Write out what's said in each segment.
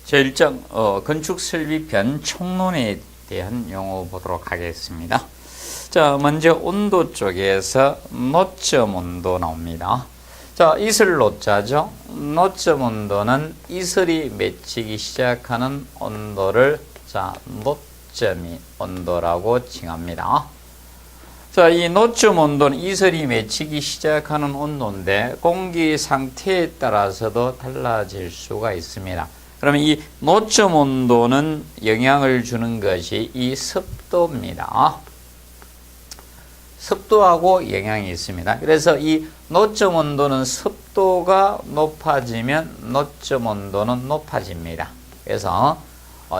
제1장 건축 설비편 총론에 대한 용어 보도록 하겠습니다. 자, 먼저 온도 쪽에서 노점 온도 나옵니다. 자, 이슬 노자죠. 노점 온도는 이슬이 맺히기 시작하는 온도를 노점이 온도라고 칭합니다. 자, 이 노점 온도는 이슬이 맺히기 시작하는 온도인데 공기 상태에 따라서도 달라질 수가 있습니다. 그러면 이 노점 온도는 영향을 주는 것이 이 습도입니다. 습도하고 영향이 있습니다. 그래서 이 노점 온도는 습도가 높아지면 노점 온도는 높아집니다. 그래서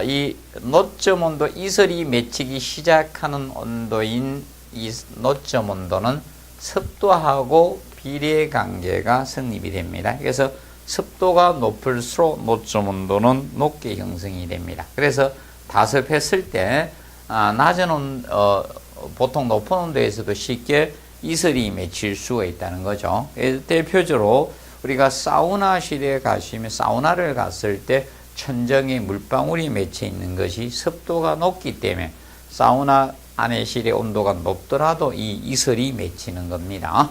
이 노점 온도, 이슬이 맺히기 시작하는 온도인 이 노점 온도는 습도하고 비례 관계가 성립이 됩니다. 그래서 습도가 높을수록 노점 온도는 높게 형성이 됩니다. 그래서 다습했을 때 낮은 보통 높은 온도에서도 쉽게 이슬이 맺힐 수가 있다는 거죠. 대표적으로 우리가 사우나실에 가시면 사우나를 갔을 때 천정에 물방울이 맺혀 있는 것이 습도가 높기 때문에 사우나 안의 실의 온도가 높더라도 이 이슬이 맺히는 겁니다.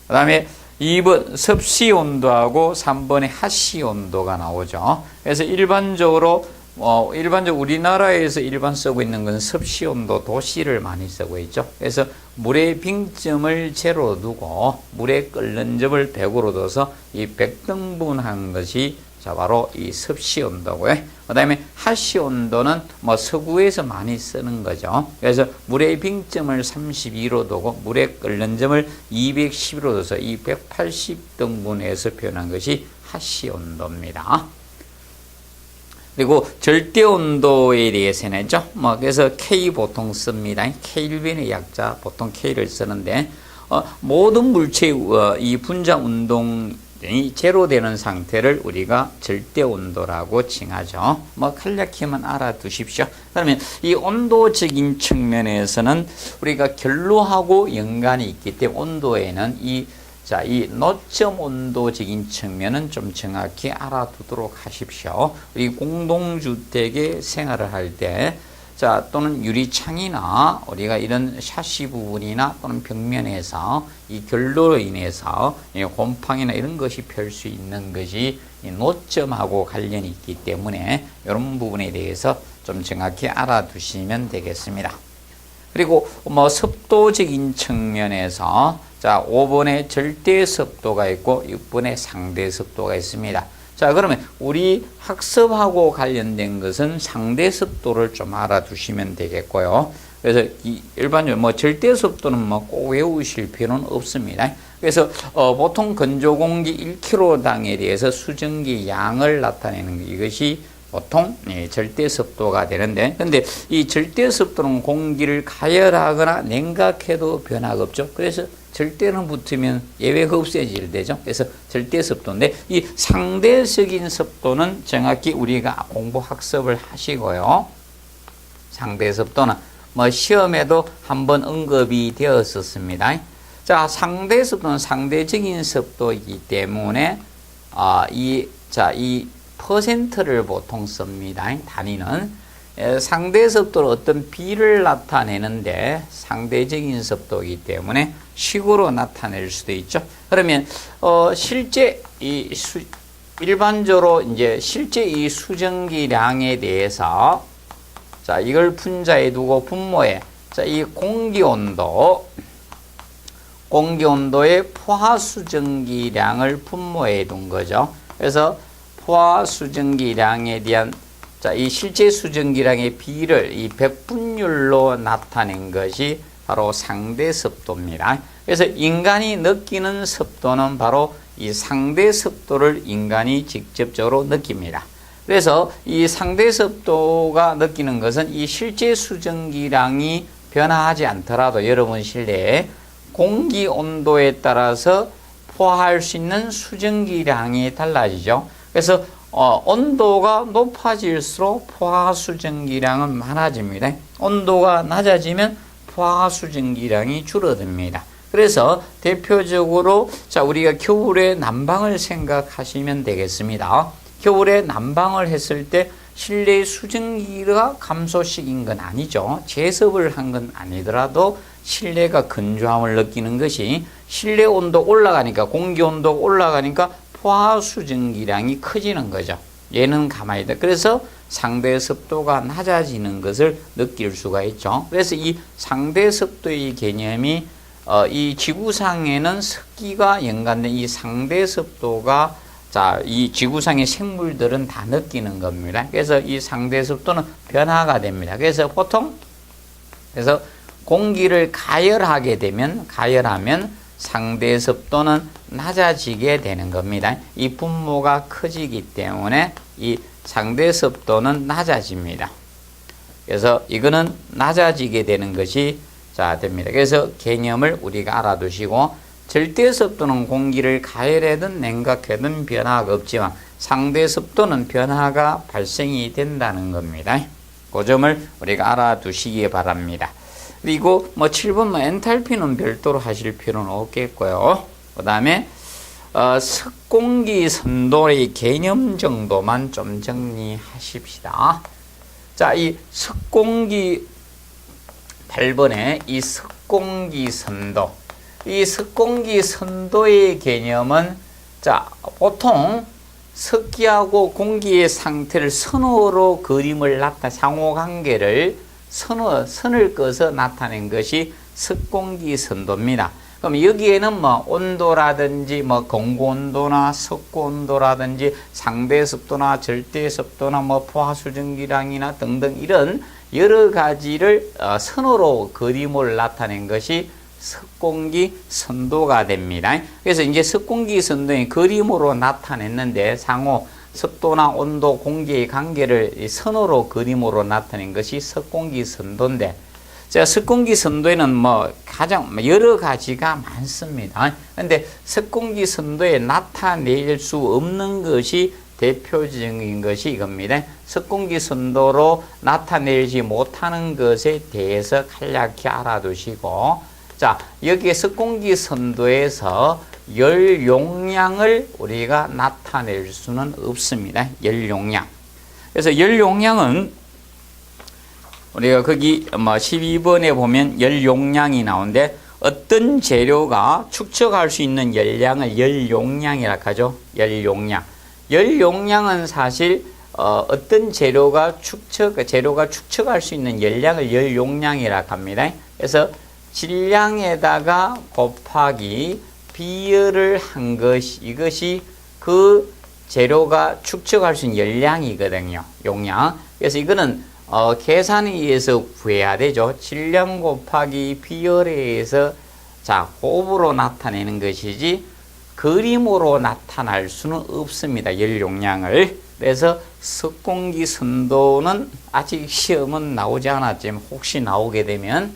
그 다음에 2번 습시 온도하고 3번의 하시 온도가 나오죠. 그래서 일반적으로 우리나라에서 일반 쓰고 있는 것은 습시 온도 도시를 많이 쓰고 있죠. 그래서 물의 빙점을 제로로 두고 물의 끓는 점을 100으로 둬서 이 100등분한 것이 바로 이 습시 온도고요. 그 다음에 하시 온도는 서구에서 많이 쓰는 거죠. 그래서 물의 빙점을 32로 두고 물의 끓는 점을 210으로 둬서 이 180등분해서 표현한 것이 하시 온도입니다. 그리고 절대 온도에 대해서는 그래서 K 보통 씁니다. 켈빈의 약자 보통 K를 쓰는데 모든 물체의 이 분자 운동이 제로되는 상태를 우리가 절대 온도라고 칭하죠. 간략히만 알아두십시오. 그러면 이 온도적인 측면에서는 우리가 결로하고 연관이 있기 때문에 온도에는 이 노점 온도적인 측면은 좀 정확히 알아두도록 하십시오. 우리 공동주택에 생활을 할 때, 또는 유리창이나 우리가 이런 샤시 부분이나 또는 벽면에서 이 결로로 인해서 곰팡이나 이런 것이 펼 수 있는 것이 이 노점하고 관련이 있기 때문에 이런 부분에 대해서 좀 정확히 알아두시면 되겠습니다. 그리고 습도적인 측면에서 5번에 절대 습도가 있고 6번에 상대 습도가 있습니다. 그러면 우리 학습하고 관련된 것은 상대 습도를 좀 알아두시면 되겠고요. 그래서 일반적으로 절대 습도는 꼭 외우실 필요는 없습니다. 그래서 보통 건조 공기 1kg당에 대해서 수증기 양을 나타내는 이것이 보통 절대 습도가 되는데, 근데 이 절대 습도는 공기를 가열하거나 냉각해도 변화가 없죠. 그래서 절대는 붙으면 예외가 없어질 되죠. 그래서 절대 습도인데 이 상대적인 습도는 정확히 우리가 공부 학습을 하시고요. 상대 습도는 시험에도 한번 언급이 되었었습니다. 상대 습도는 상대적인 습도이기 때문에 이 퍼센트를 보통 씁니다. 단위는 상대 습도로 어떤 비를 나타내는데 상대적인 습도이기 때문에 식으로 나타낼 수도 있죠. 그러면 실제 일반적으로 실제 이 수증기량에 대해서 이걸 분자에 두고 분모에 이 공기온도의 포화 수증기량을 분모에 둔 거죠. 그래서 포화 수증기량에 대한 이 실제 수증기량의 비를 이 백분율로 나타낸 것이 바로 상대 습도입니다. 그래서 인간이 느끼는 습도는 바로 이 상대 습도를 인간이 직접적으로 느낍니다. 그래서 이 상대 습도가 느끼는 것은 이 실제 수증기량이 변화하지 않더라도 여러분 실내에 공기 온도에 따라서 포화할 수 있는 수증기량이 달라지죠. 그래서 온도가 높아질수록 포화 수증기량은 많아집니다. 온도가 낮아지면 포화 수증기량이 줄어듭니다. 그래서 대표적으로 우리가 겨울에 난방을 생각하시면 되겠습니다. 겨울에 난방을 했을 때 실내 수증기가 감소시킨 건 아니죠. 제습을 한 건 아니더라도 실내가 건조함을 느끼는 것이 실내 온도 올라가니까 공기 온도 올라가니까 포화 수증기량이 커지는 거죠. 얘는 가만히 있다. 그래서 상대 습도가 낮아지는 것을 느낄 수가 있죠. 그래서 이 상대 습도의 개념이 이 지구상에는 습기가 연관된 이 상대 습도가 자, 이 지구상의 생물들은 다 느끼는 겁니다. 그래서 이 상대 습도는 변화가 됩니다. 그래서 보통 그래서 공기를 가열하면 상대 습도는 낮아지게 되는 겁니다. 이 분모가 커지기 때문에 이 상대 습도는 낮아집니다. 그래서 이거는 낮아지게 되는 것이 자 됩니다. 그래서 개념을 우리가 알아두시고 절대 습도는 공기를 가열하든 냉각하든 변화가 없지만 상대 습도는 변화가 발생이 된다는 겁니다. 그 점을 우리가 알아두시기 바랍니다. 그리고 7번 엔탈피는 별도로 하실 필요는 없겠고요. 그 다음에 습공기 선도의 개념 정도만 좀 정리하십시다. 자, 이 습공기 8번에 이 습공기 선도. 이 습공기 선도의 개념은 자, 보통 습기하고 공기의 상태를 선으로 그림을 상호관계를 선을 꺼서 나타낸 것이 습공기 선도입니다. 그럼 여기에는 온도라든지 공고온도나 습고온도라든지 상대 습도나 절대 습도나 포화 수증기량이나 등등 이런 여러 가지를 선으로 그림을 나타낸 것이 습공기 선도가 됩니다. 그래서 이제 습공기 선도의 그림으로 나타냈는데 상호 습도나 온도, 공기의 관계를 선으로 그림으로 나타낸 것이 습공기 선도인데, 자, 습공기 선도에는 가장 여러 가지가 많습니다. 근데 습공기 선도에 나타낼 수 없는 것이 대표적인 것이 이겁니다. 습공기 선도로 나타내지 못하는 것에 대해서 간략히 알아두시고, 자, 여기에 습공기 선도에서 열 용량을 우리가 나타낼 수는 없습니다. 열 용량. 그래서 열 용량은 우리가 거기 12번에 보면 열 용량이 나오는데 어떤 재료가 축적할 수 있는 열량을 열 용량이라고 하죠. 열 용량. 열 용량은 사실 어떤 재료가 축적할 수 있는 열량을 열 용량이라고 합니다. 그래서 질량에다가 곱하기 비열을 한 것이 이것이 그 재료가 축적할 수 있는 열량이거든요. 용량. 그래서 이거는 계산에 의해서 구해야 되죠. 질량 곱하기 비열에 의해서 자, 곱으로 나타내는 것이지 그림으로 나타날 수는 없습니다. 열 용량을. 그래서 습공기 선도는 아직 시험은 나오지 않았지만 혹시 나오게 되면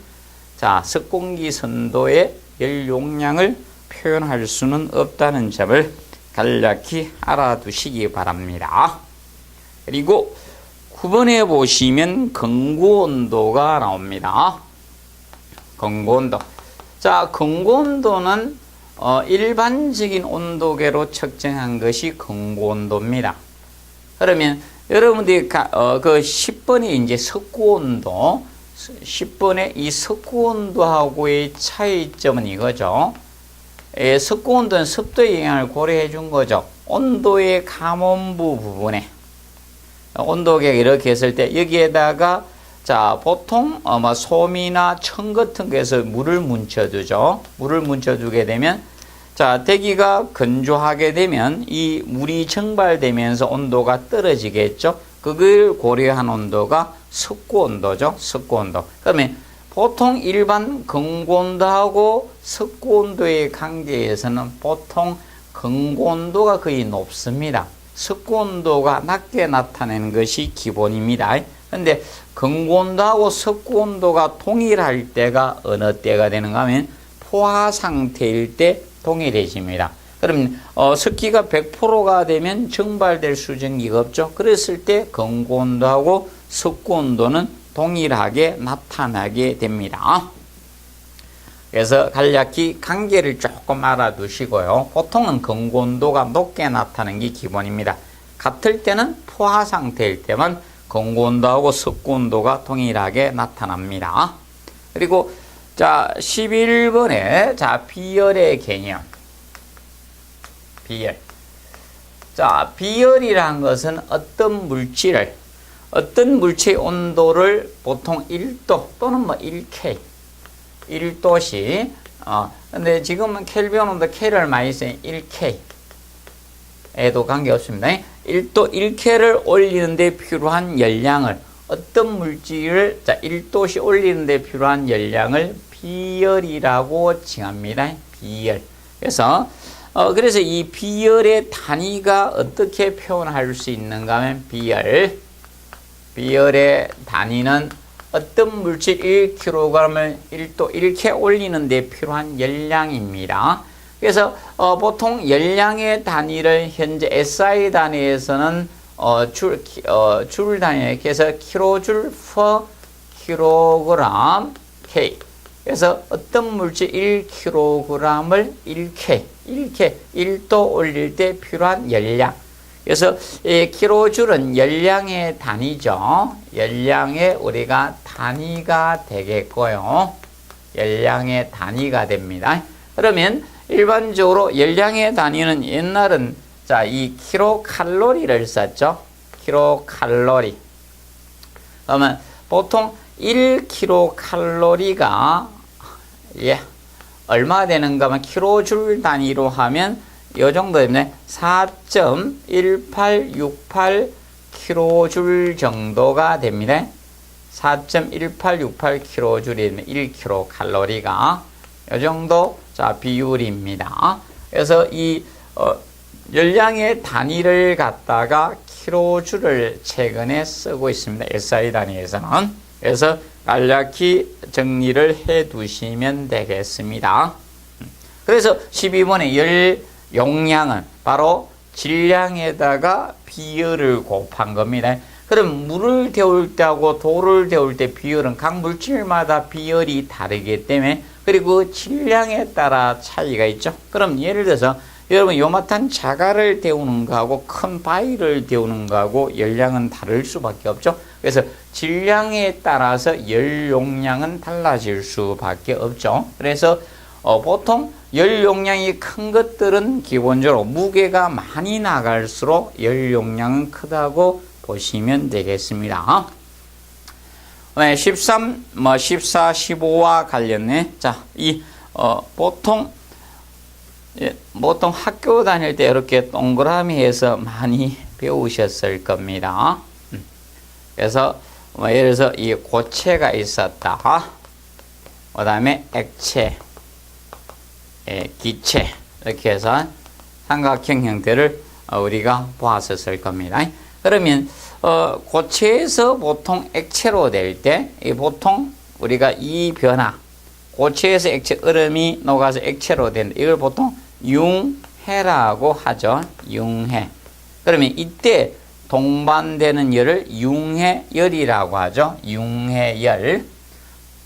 자, 습공기 선도의 열 용량을 표현할 수는 없다는 점을 간략히 알아두시기 바랍니다. 그리고 9번에 보시면 건고온도가 나옵니다. 건고온도. 자, 건고온도는 일반적인 온도계로 측정한 것이 건고온도입니다. 그러면 여러분들이 그 10번이 이제 석고온도, 10번의 이 석고온도하고의 차이점은 이거죠. 석고온도는 습도의 영향을 고려해 준 거죠. 온도의 감온부 부분에 온도계가 이렇게 했을 때 여기에다가 자, 보통 솜이나 천 같은 거에서 물을 뭉쳐두죠. 물을 뭉쳐두게 되면 자, 대기가 건조하게 되면 이 물이 증발되면서 온도가 떨어지겠죠. 그걸 고려한 온도가 습고온도죠. 습고온도. 그러면 보통 일반 건고온도하고 습고온도의 관계에서는 보통 건고온도가 거의 높습니다. 습고온도가 낮게 나타내는 것이 기본입니다. 그런데 건고온도하고 습고온도가 동일할 때가 어느 때가 되는가 하면 포화 상태일 때 동일해집니다. 그럼 습기가 100%가 되면 증발될 수증기가 없죠. 그랬을 때 건고온도하고 습고온도는 동일하게 나타나게 됩니다. 그래서 간략히 관계를 조금 알아두시고요. 보통은 건고온도가 높게 나타나는 게 기본입니다. 같을 때는 포화 상태일 때만 공고온도하고 석고온도가 동일하게 나타납니다. 그리고 자 11번에 자 비열의 개념. 비열. 자 비열이란 것은 어떤 물질의 온도를 보통 1도 또는 뭐 1K 1도씩 근데 지금은 켈빈 온도 K를 많이 써요. 1K 에도 관계없습니다. 1도 1K를 올리는데 필요한 열량을 어떤 물질을 자 1도씩 올리는데 필요한 열량을 비열이라고 칭합니다. 비열. 그래서 이 비열의 단위가 어떻게 표현할 수 있는가 하면 비열의 단위는 어떤 물질 1kg을 1도 1K 올리는 데 필요한 열량입니다. 그래서 보통 열량의 단위를 현재 SI 단위에서는 줄 단위에 해서 킬로줄 per 킬로그램 K. 그래서 어떤 물질 1kg을 1K 1도 올릴 때 필요한 열량. 그래서 이 킬로줄은 열량의 단위죠. 열량의 우리가 단위가 되겠고요. 열량의 단위가 됩니다. 그러면 일반적으로 열량의 단위는 옛날은 자, 이 킬로칼로리를 썼죠. 킬로칼로리. 그러면 보통 1킬로칼로리가 얼마 되는가 하면 킬로줄 단위로 하면 이 정도 되면 4.1868 킬로줄 정도가 됩니다. 4.1868 킬로줄이 되면 1킬로칼로리가 이 정도 자 비율입니다. 그래서 이 열량의 단위를 갖다가 킬로줄을 최근에 쓰고 있습니다. SI 단위에서는. 그래서 간략히 정리를 해 두시면 되겠습니다. 그래서 12번의 열 용량은 바로 질량에다가 비열을 곱한 겁니다. 그럼 물을 데울 때하고 돌을 데울 때 비열은 각 물질마다 비열이 다르기 때문에 그리고 질량에 따라 차이가 있죠. 그럼 예를 들어서 여러분 요만한 자갈을 데우는 거하고 큰 바위를 데우는 거하고 열량은 다를 수밖에 없죠. 그래서 질량에 따라서 열 용량은 달라질 수밖에 없죠. 그래서 보통 열 용량이 큰 것들은 기본적으로 무게가 많이 나갈수록 열 용량은 크다고 보시면 되겠습니다. 13, 14, 15와 관련해 보통 학교 다닐 때 이렇게 동그라미 해서 많이 배우셨을 겁니다. 그래서 예를 들어서 이 고체가 있었다. 그 다음에 액체, 기체 이렇게 해서 삼각형 형태를 우리가 보았었을 겁니다. 그러면 고체에서 보통 액체로 될 때 보통 우리가 이 변화 고체에서 액체 얼음이 녹아서 액체로 된다. 이걸 보통 융해라고 하죠. 융해. 그러면 이때 동반되는 열을 융해열이라고 하죠. 융해열.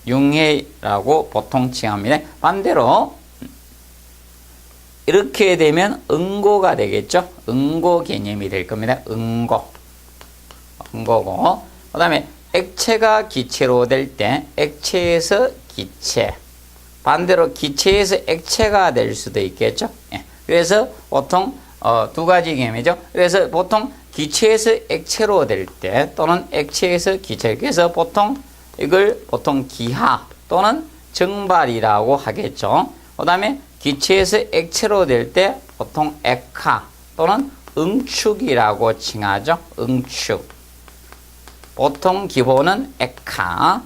융해라고 보통 칭합니다. 반대로 이렇게 되면 응고가 되겠죠. 응고 개념이 될 겁니다. 응고고. 그 다음에 액체가 기체로 될 때 액체에서 기체. 반대로 기체에서 액체가 될 수도 있겠죠. 그래서 보통 두 가지 개념이죠. 그래서 보통 기체에서 액체로 될 때 또는 액체에서 기체. 그래서 보통 이걸 보통 기하 또는 증발이라고 하겠죠. 그 다음에 기체에서 액체로 될 때 보통 액화 또는 응축이라고 칭하죠. 응축. 보통 기본은 액화.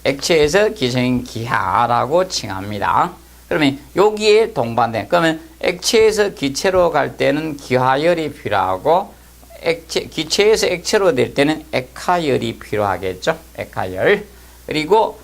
액체에서 기체인 기하라고 칭합니다. 그러면 여기에 동반된 그러면 액체에서 기체로 갈 때는 기하열이 필요하고 기체에서 액체로 될 때는 액화열이 필요하겠죠. 액화열. 그리고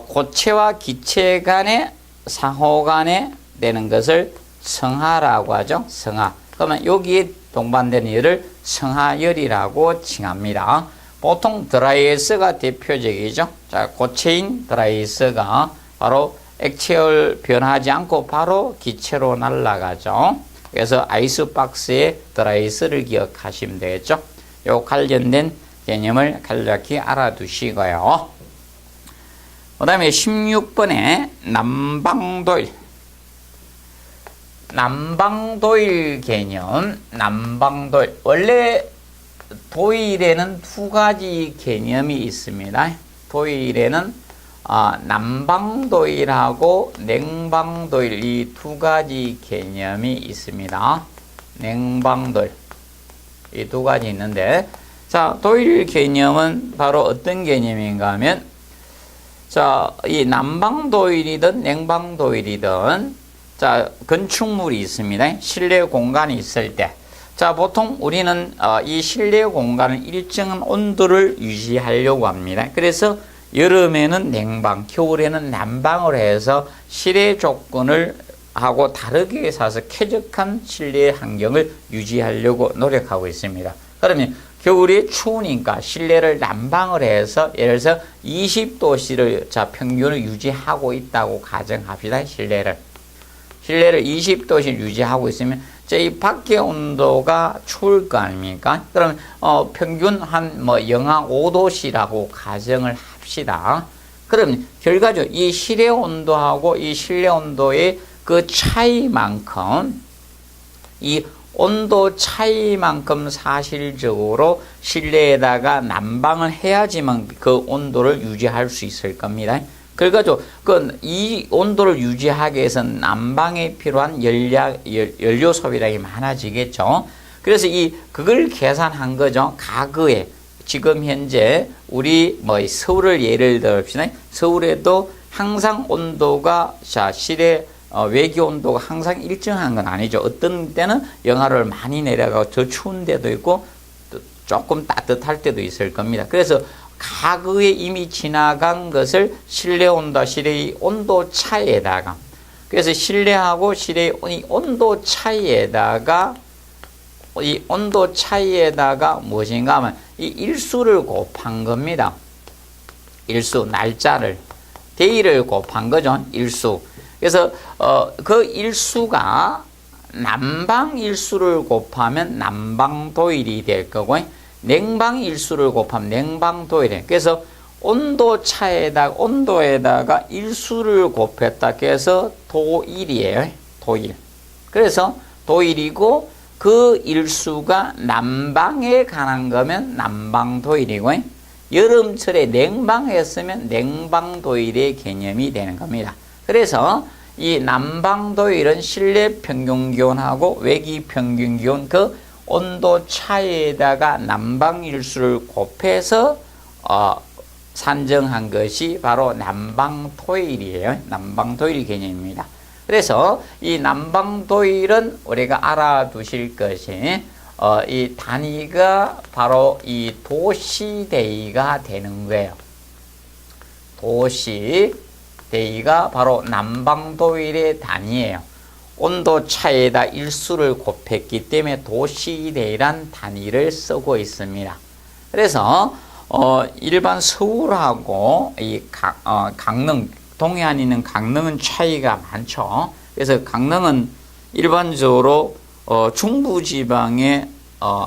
고체와 기체 간의 상호 간에 되는 것을 성하라고 하죠. 성하. 그러면 여기에 동반되는 열을 성하열이라고 칭합니다. 보통 드라이아이스가 대표적이죠. 자, 고체인 드라이아이스가 바로 액체열 변하지 않고 바로 기체로 날아가죠. 그래서 아이스박스에 들어있을을 기억하시면 되겠죠. 요 관련된 개념을 간략히 알아두시고요. 그 다음에 16번에 남방도일. 남방도일 개념, 남방도일. 원래 도일에는 두 가지 개념이 있습니다. 도일에는 남방도일하고 냉방도일 이 두 가지 개념이 있습니다. 냉방도일 이 두 가지 있는데, 자, 도일 개념은 바로 어떤 개념인가 하면, 자, 이 남방도일이든 냉방도일이든, 자, 건축물이 있습니다. 실내 공간이 있을 때, 자, 보통 우리는 이 실내 공간을 일정한 온도를 유지하려고 합니다. 그래서 여름에는 냉방, 겨울에는 난방을 해서 실내 조건을 하고 다르게 사서 쾌적한 실내 환경을 유지하려고 노력하고 있습니다. 그러면 겨울에 추우니까 실내를 난방을 해서 예를 들어서 20도씨를 자 평균을 유지하고 있다고 가정합시다. 실내를 20도씨 유지하고 있으면 이 밖의 온도가 추울 거 아닙니까? 그럼 평균 한 영하 5도씨라고 가정을 합시다. 그럼 결과적으로 이 실내 온도하고 이 실내 온도의 그 차이만큼, 이 온도 차이만큼 사실적으로 실내에다가 난방을 해야지만 그 온도를 유지할 수 있을 겁니다. 그래가지고 이 온도를 유지하기 위해서 난방에 필요한 연료 소비량이 많아지겠죠. 그래서 그걸 계산한 거죠. 과거에 지금 현재 우리 서울을 예를 들읍시다. 서울에도 항상 온도가 실내 외기 온도가 항상 일정한 건 아니죠. 어떤 때는 영하를 많이 내려가고 더 추운 데도 있고 조금 따뜻할 때도 있을 겁니다. 그래서 과거에 이미 지나간 것을 실내 온도, 실내의 온도 차이에다가, 그래서 실내하고 실내의 온도 차이에다가, 이 온도 차이에다가 무엇인가 하면 이 일수를 곱한 겁니다. 일수, 날짜를, 데이를 곱한 거죠. 일수. 그래서 그 일수가 난방 일수를 곱하면 난방도일이 될 거고, 냉방 일수를 곱하면 냉방도일이에요. 그래서 온도에다가 일수를 곱했다 해서 도일이에요. 도일. 그래서 도일이고 그 일수가 난방에 관한 거면 난방도일이고, 여름철에 냉방했으면 냉방도일의 개념이 되는 겁니다. 그래서 이 난방도일은 실내 평균기온하고 외기 평균기온 그 온도 차이에다가 난방일수를 곱해서 산정한 것이 바로 난방도일이에요. 난방도일 개념입니다. 그래서 이 난방도일은 우리가 알아두실 것이 이 단위가 바로 이 도시데이가 되는 거예요. 도시데이가 바로 난방도일의 단위예요. 온도 차이에다 일수를 곱했기 때문에 도시데이란 단위를 쓰고 있습니다. 그래서 일반 서울하고 이 강릉, 동해안에 있는 강릉은 차이가 많죠. 그래서 강릉은 일반적으로 중부지방의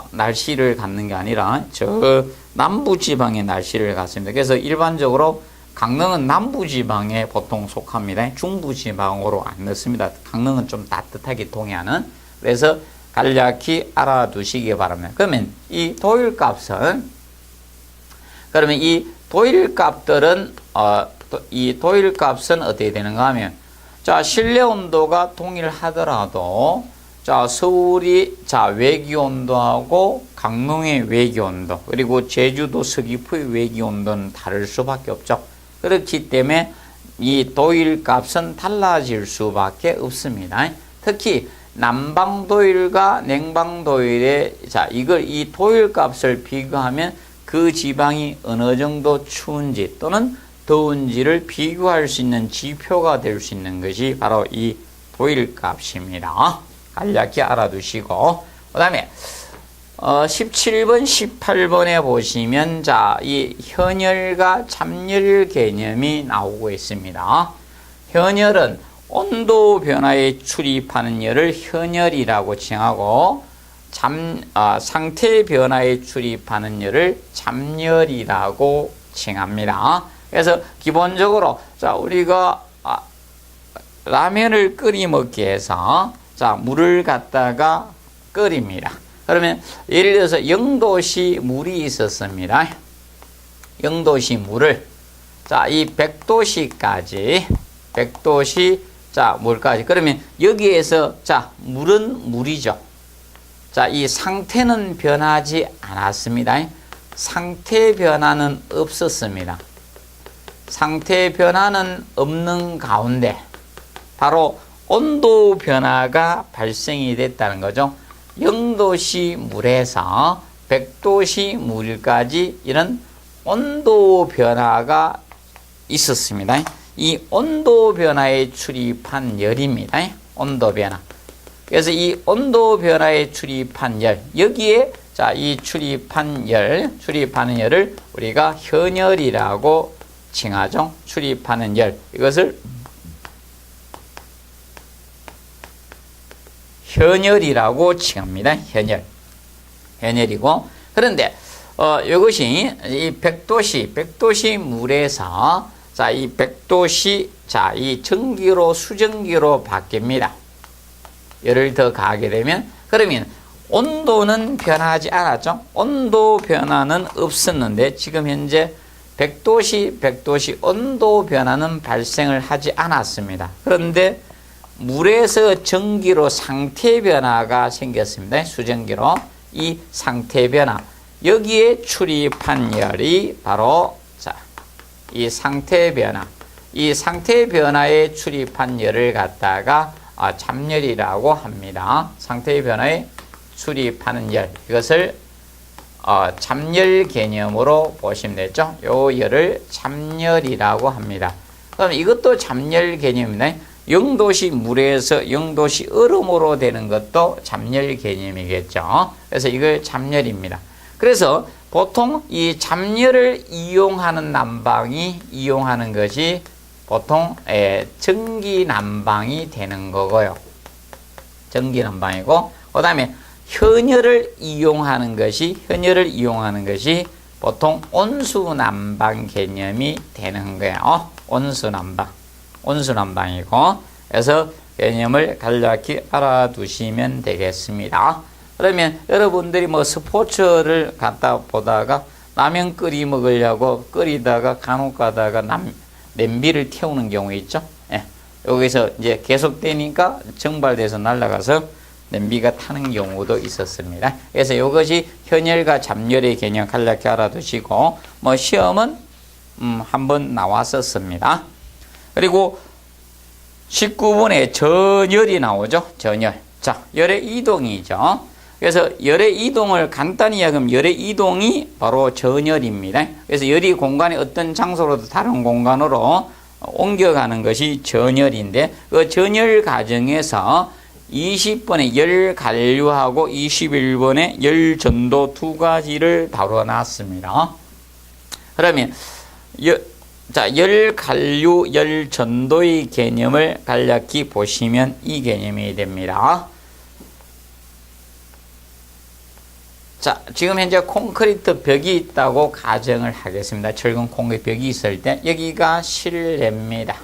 날씨를 갖는 게 아니라 저 남부지방의 날씨를 갖습니다. 그래서 일반적으로 강릉은 남부지방에 보통 속합니다. 중부지방으로 안 넣습니다. 강릉은 좀 따뜻하게 동해안은. 그래서 간략히 알아두시기 바랍니다. 그러면 이 도일값은, 그러면 이 도일값들은 어떻게 되는가 하면, 자, 실내 온도가 동일하더라도, 자, 서울이 외기 온도하고 강릉의 외기 온도, 그리고 제주도 서귀포의 외기 온도는 다를 수밖에 없죠. 그렇기 때문에 이 도일값은 달라질 수밖에 없습니다. 특히 남방도일과 냉방도일의 이 도일값을 비교하면 그 지방이 어느 정도 추운지 또는 더운지를 비교할 수 있는 지표가 될 수 있는 것이 바로 이 도일값입니다. 간략히 알아두시고, 그 다음에 17번, 18번에 보시면 이 현열과 참열 개념이 나오고 있습니다. 현열은 온도 변화에 출입하는 열을 현열이라고 칭하고 상태 변화에 출입하는 열을 잠열이라고 칭합니다. 그래서 기본적으로 자 우리가 라면을 끓여 먹기 위해서 자 물을 갖다가 끓입니다. 그러면 예를 들어서 0도씨 물이 있었습니다. 0도씨 물을 자 이 100도씨까지 100도씨 자 물까지 그러면 여기에서 자 물은 물이죠. 자 이 상태는 변하지 않았습니다. 상태 변화는 없었습니다. 상태 변화는 없는 가운데 바로 온도 변화가 발생이 됐다는 거죠. 0도씨 물에서 100도씨 물까지 이런 온도 변화가 있었습니다. 이 온도 변화에 출입한 열입니다. 온도 변화. 그래서 이 온도 변화에 출입한 열, 여기에 자, 이 출입하는 열을 우리가 현열이라고 칭하죠. 출입하는 열. 이것을 현열이라고 칭합니다. 현열이고. 그런데, 이것이 이 100도씨 물에서 자, 이 100도씨, 자, 이 전기로 수증기로 바뀝니다. 열을 더 가하게 되면, 그러면 온도는 변하지 않았죠. 온도 변화는 없었는데, 지금 현재 100도씨 온도 변화는 발생을 하지 않았습니다. 그런데 물에서 전기로 상태 변화가 생겼습니다. 수증기로. 이 상태 변화. 여기에 출입한 열이 바로 자, 이 상태 변화. 이 상태 변화에 출입한 열을 갖다가 잠열이라고 합니다. 상태 변화에 출입하는 열. 이것을 잠열 개념으로 보시면 되죠. 요 열을 잠열이라고 합니다. 그럼 이것도 잠열 개념입니다. 0도씨 물에서 0도씨 얼음으로 되는 것도 잠열 개념이겠죠. 그래서 이걸 잠열입니다. 그래서 보통 이 잠열을 이용하는 난방이 이용하는 것이 보통 전기 난방이 되는 거고요. 전기 난방이고, 그 다음에 현열을 이용하는 것이 보통 온수 난방 개념이 되는 거예요. 온수 난방이고, 그래서 개념을 간략히 알아두시면 되겠습니다. 그러면 여러분들이 뭐 스포츠를 갖다 보다가 라면 끓이 먹으려고 끓이다가 간혹 가다가 냄비를 태우는 경우 있죠. 예. 여기서 이제 계속되니까 증발돼서 날아가서 냄비가 타는 경우도 있었습니다. 그래서 이것이 현열과 잠열의 개념 간략히 알아두시고, 뭐 시험은 한번 나왔었습니다. 그리고 19번에 전열이 나오죠. 전열. 자, 열의 이동이죠. 그래서 열의 이동을 간단히 이야기하면 열의 이동이 바로 전열입니다. 그래서 열이 공간의 어떤 장소로도 다른 공간으로 옮겨가는 것이 전열인데, 그 전열 과정에서 20번에 열 간류하고 21번에 열 전도 두 가지를 다뤄놨습니다. 그러면 열 간류, 열 전도의 개념을 간략히 보시면 이 개념이 됩니다. 자, 지금 현재 콘크리트 벽이 있다고 가정을 하겠습니다. 철근 콘크리트 벽이 있을 때 여기가 실내입니다.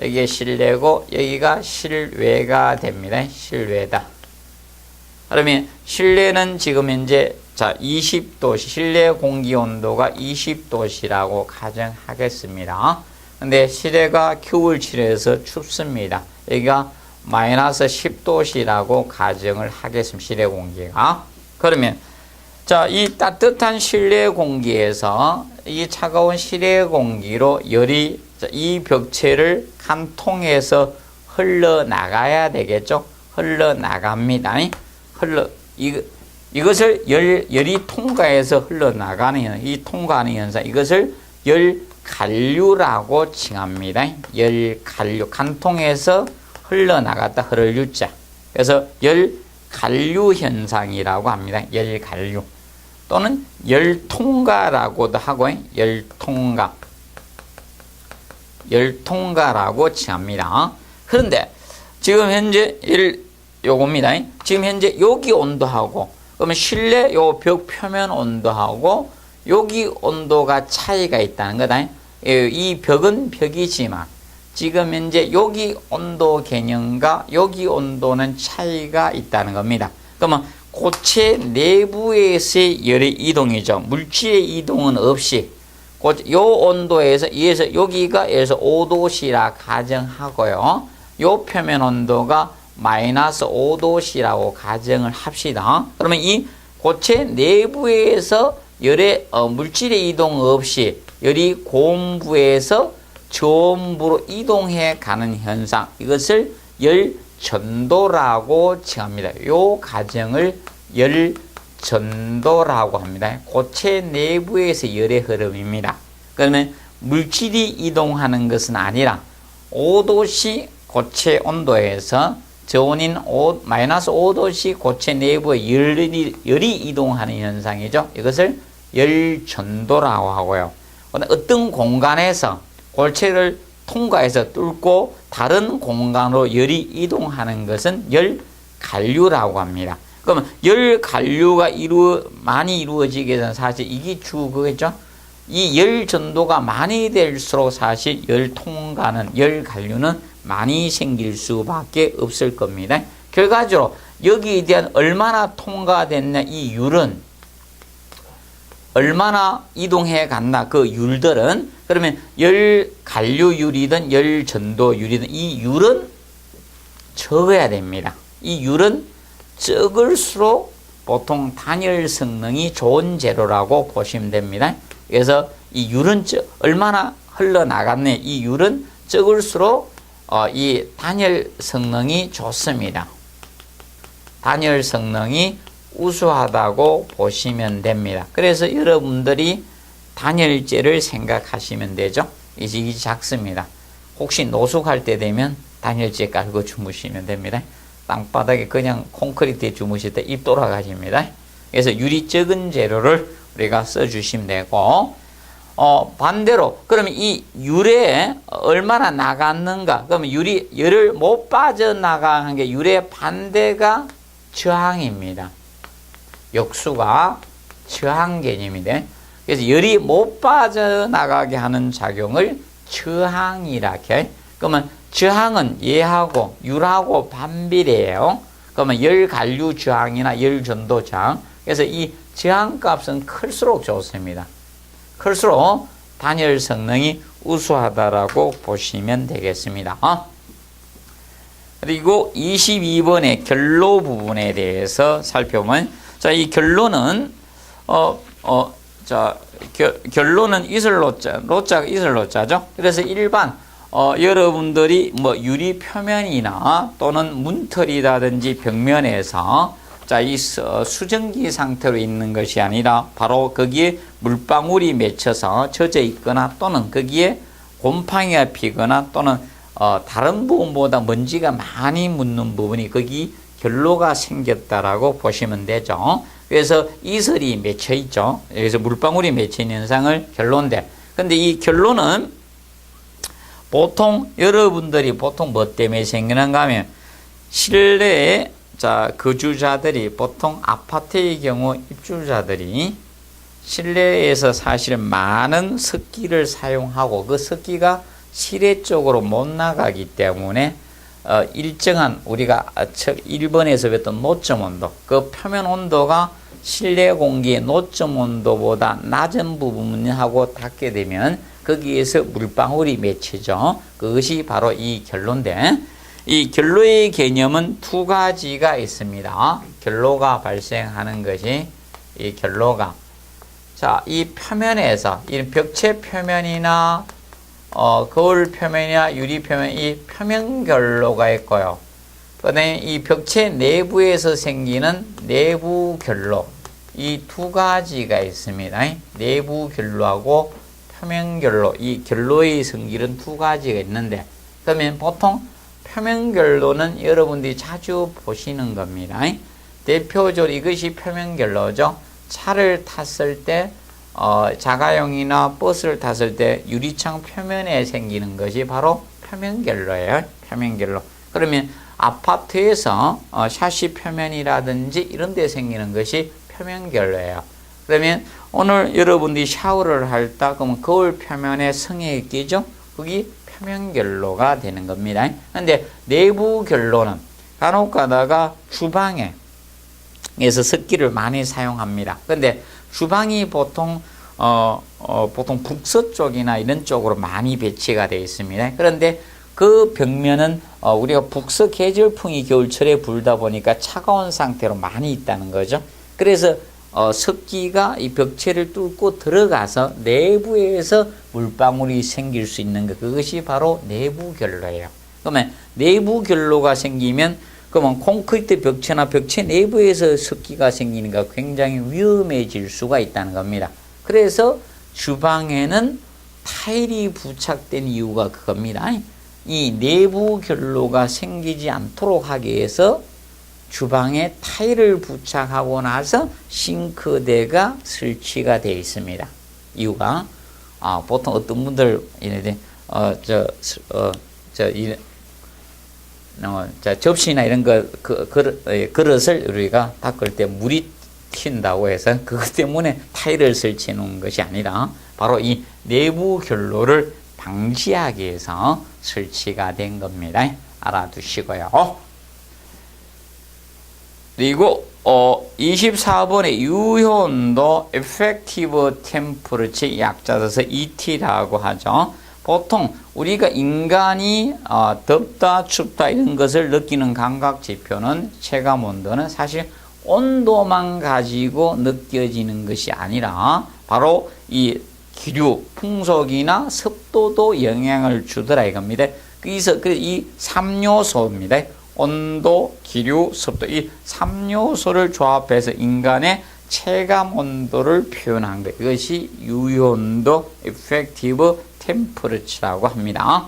여기가 실내고 여기가 실외가 됩니다. 실외다. 그러면 실내는 지금 현재 자 20도씨, 실내 공기 온도가 20도씨라고 가정하겠습니다. 근데 실내가 겨울철에서 춥습니다. 여기가 마이너스 10도씨라고 가정을 하겠습니다. 실내 공기가. 그러면 자, 이 따뜻한 실내 공기에서 이 차가운 실내 공기로 열이 이 벽체를 한 통해서 흘러나가야 되겠죠. 흘러나갑니다. 이것을 열이 통과해서 흘러나가는 현상, 이 통과하는 현상, 이것을 열 간류라고 칭합니다. 열 간류, 간 통해서 흘러나갔다 흐를 유자. 그래서 열 간류 현상이라고 합니다. 열 간류 또는 열 통과라고도 하고 열 통과. 열통과라고 칭합니다. 그런데 지금 현재 요겁니다. 지금 현재 여기 온도하고 그러면 실내 요 벽 표면 온도하고 여기 온도가 차이가 있다는 거다. 이 벽은 벽이지만 지금 현재 여기 온도 개념과 여기 온도는 차이가 있다는 겁니다. 그러면 고체 내부에서의 열의 이동이죠. 물질의 이동은 없이 요 온도에서 여기가 5도씨라 가정하고요. 요 표면 온도가 마이너스 5도씨라고 가정을 합시다. 그러면 이 고체 내부에서 열의 물질의 이동 없이 열이 고온부에서 저온부로 이동해 가는 현상, 이것을 열전도라고 칭합니다. 요 과정을 열전도라고 합니다. 고체 내부에서 열의 흐름입니다. 그러면 물질이 이동하는 것은 아니라 5도씨 고체 온도에서 저온인 마이너스 5도씨 고체 내부의 열이 이동하는 현상이죠. 이것을 열전도라고 하고요. 어떤 공간에서 고체를 통과해서 뚫고 다른 공간으로 열이 이동하는 것은 열간류라고 합니다. 그러면 열간류가 많이 이루어지게 되면 사실 이게 그거겠죠. 이 열전도가 많이 될수록 사실 열통과는 열간류는 많이 생길 수밖에 없을 겁니다. 결과적으로 여기에 대한 얼마나 통과됐냐 이 율은 얼마나 이동해 갔나 그 율들은 그러면 열간류율이든 열전도율이든 이 율은 적어야 됩니다. 이 율은 적을수록 보통 단열 성능이 좋은 재료라고 보시면 됩니다. 그래서 이 율은 얼마나 흘러나갔네 이 율은 적을수록 이 단열 성능이 좋습니다. 단열 성능이 우수하다고 보시면 됩니다. 그래서 여러분들이 단열재를 생각하시면 되죠. 이게 작습니다. 혹시 노숙할 때 되면 단열재 깔고 주무시면 됩니다. 땅바닥에 그냥 콘크리트에 주무실 때 입 돌아가십니다. 그래서 유리 적은 재료를 우리가 써주시면 되고 반대로 그러면 이 율에 얼마나 나갔는가 그러면 열을 못 빠져나가는 게 율의 반대가 저항입니다. 역수가 저항 개념인데 그래서 열이 못 빠져나가게 하는 작용을 저항이라 해. 그러면 저항은 얘하고 율하고 반비례해요. 그러면 열간류 저항이나 열전도 저항. 그래서 이 저항값은 클수록 좋습니다. 클수록 단열 성능이 우수하다라고 보시면 되겠습니다. 그리고 22번의 결로 부분에 대해서 살펴보면 자, 이 결로는 결로는 이슬로자, 로자가 이슬로자죠. 그래서 일반 여러분들이 뭐 유리 표면이나 또는 문틀이라든지 벽면에서 자, 이 수증기 상태로 있는 것이 아니라 바로 거기에 물방울이 맺혀서 젖어 있거나 또는 거기에 곰팡이가 피거나 또는 다른 부분보다 먼지가 많이 묻는 부분이 거기 결로가 생겼다라고 보시면 되죠. 그래서 이슬이 맺혀 있죠. 여기서 물방울이 맺혀 있는 현상을 결로인데, 근데 이 결로는 보통 여러분들이 보통 뭐 때문에 생기는가 하면 실내에 거주자들이 보통 아파트의 경우 입주자들이 실내에서 사실은 많은 습기를 사용하고 그 습기가 실외 쪽으로 못 나가기 때문에 일정한 우리가 1번에서 배웠던 노점 온도 그 표면 온도가 실내 공기의 노점 온도보다 낮은 부분하고 닿게 되면 거기에서 물방울이 맺히죠. 그것이 바로 이 결로인데 이 결로의 개념은 두 가지가 있습니다. 결로가 발생하는 것이 이 결로가 이 표면에서 이 벽체 표면이나 거울 표면이나 유리 표면 이 표면 결로가 있고요. 그다음에 이 벽체 내부에서 생기는 내부 결로 이 두 가지가 있습니다. 내부 결로하고 표면 결로 이 결로의 성질은 두 가지가 있는데 그러면 보통 표면 결로는 여러분들이 자주 보시는 겁니다. 대표적으로 이것이 표면 결로죠. 차를 탔을 때 자가용이나 버스를 탔을 때 유리창 표면에 생기는 것이 바로 표면결로예요. 표면결로. 그러면 아파트에서 샤시 표면이라든지 이런 데 생기는 것이 표면결로예요. 그러면 오늘 여러분들이 샤워를 할 때 그러면 거울 표면에 성에 끼죠? 그게 표면결로가 되는 겁니다. 근데 내부 결로는 간혹 가다가 주방에서 습기를 많이 사용합니다. 근데 주방이 보통 보통 북서쪽이나 이런 쪽으로 많이 배치가 되어 있습니다. 그런데 그 벽면은 우리가 북서 계절풍이 겨울철에 불다 보니까 차가운 상태로 많이 있다는 거죠. 그래서 습기가 이 벽체를 뚫고 들어가서 내부에서 물방울이 생길 수 있는 것, 그것이 바로 내부 결로예요. 그러면 내부 결로가 생기면 그러면 콘크리트 벽체나 벽체 내부에서 습기가 생기는 거 굉장히 위험해질 수가 있다는 겁니다. 그래서 주방에는 타일이 부착된 이유가 그겁니다. 이 내부 결로가 생기지 않도록 하기 위해서 주방에 타일을 부착하고 나서 싱크대가 설치가 되어 있습니다. 이유가 보통 어떤 분들 접시나 이런 그릇을 우리가 닦을 때 물이 튄다고 해서 그것 때문에 타일을 설치해 놓은 것이 아니라 바로 이 내부 결로를 방지하기 위해서 설치가 된 겁니다. 알아두시고요. 그리고 24번에 유효온도 Effective Temperature 약자서서 ET라고 하죠. 보통 우리가 인간이 덥다 춥다 이런 것을 느끼는 감각 지표는 체감 온도는 사실 온도만 가지고 느껴지는 것이 아니라 바로 이 기류, 풍속이나 습도도 영향을 주더라 이겁니다. 그래서 이 3요소입니다. 온도, 기류, 습도 이 3요소를 조합해서 인간의 체감 온도를 표현한 것. 이것이 유효온도 Effective Temperature라고 합니다.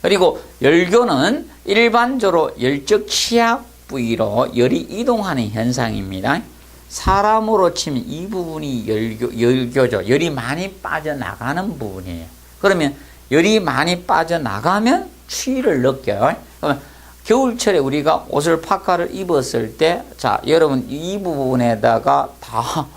그리고 열교는 일반적으로 열적 취약 부위로 열이 이동하는 현상입니다. 사람으로 치면 이 부분이 열교죠. 열이 많이 빠져나가는 부분이에요. 그러면 열이 많이 빠져나가면 추위를 느껴요. 그러면 겨울철에 우리가 옷을 파카를 입었을 때, 자, 여러분 이 부분에다가 다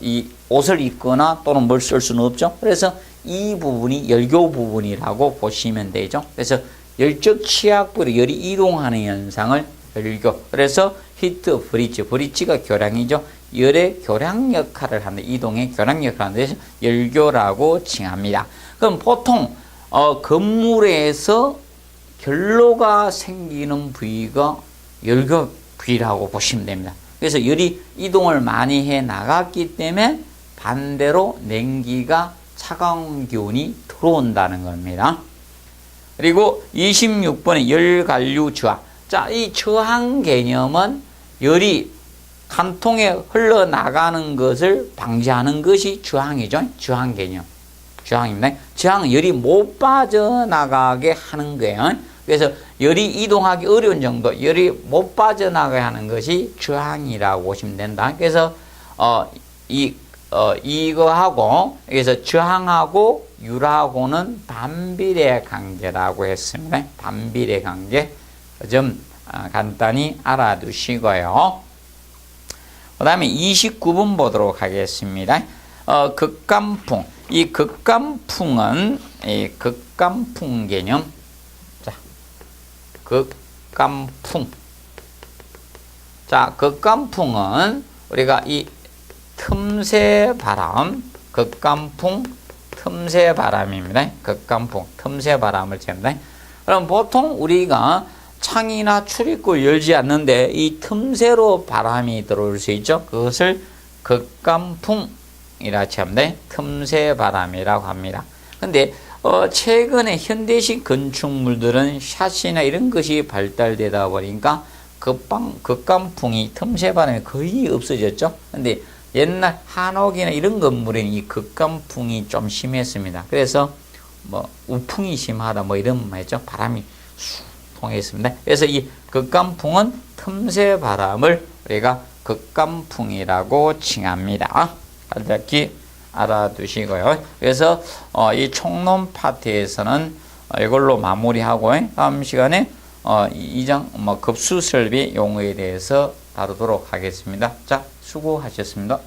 이 옷을 입거나 또는 뭘 쓸 수는 없죠. 그래서 이 부분이 열교 부분이라고 보시면 되죠. 그래서 열적 취약부로 열이 이동하는 현상을 열교. 그래서 히트 브릿지, 브릿지가 교량이죠. 열의 교량 역할을 하는 이동의 교량 역할을 하는 데서 열교라고 칭합니다. 그럼 보통 건물에서 결로가 생기는 부위가 열교 부위라고 보시면 됩니다. 그래서 열이 이동을 많이 해 나갔기 때문에 반대로 냉기가 차가운 기운이 들어온다는 겁니다. 그리고 26번에 열관류 저항. 자, 이 저항 개념은 열이 한 통에 흘러나가는 것을 방지하는 것이 저항이죠. 저항 개념. 저항입니다. 저항은 열이 못 빠져나가게 하는 거예요. 그래서 열이 이동하기 어려운 정도, 열이 못 빠져나가게 하는 것이 저항이라고 보시면 된다. 그래서 이거하고 그래서 저항하고 열하고는 반비례 관계라고 했습니다. 반비례 관계 좀 간단히 알아두시고요. 그 다음에 29번 보도록 하겠습니다. 극감풍. 이 극감풍은 극감풍 개념. 자, 극감풍. 자, 극감풍은 우리가 이 틈새 바람, 극감풍, 틈새 바람입니다. 극감풍, 틈새 바람을 잽니다. 그럼 보통 우리가 창이나 출입구를 열지 않는데 이 틈새로 바람이 들어올 수 있죠. 그것을 극감풍이라 칩니다. 틈새 바람이라고 합니다. 근데 최근에 현대식 건축물들은 샤시나 이런 것이 발달되다 보니까 극감풍이 틈새 바람이 거의 없어졌죠. 근데 옛날 한옥이나 이런 건물에는 이 극감풍이 좀 심했습니다. 그래서 뭐 우풍이 심하다 뭐 이런 말이죠. 바람이 쑥 통했습니다. 그래서 이 극감풍은 틈새 바람을 우리가 극감풍이라고 칭합니다. 간략히 알아두시고요. 그래서 이 총론 파트에서는 이걸로 마무리하고 다음 시간에 이장 급수설비 용어에 대해서 다루도록 하겠습니다. 자, 수고하셨습니다.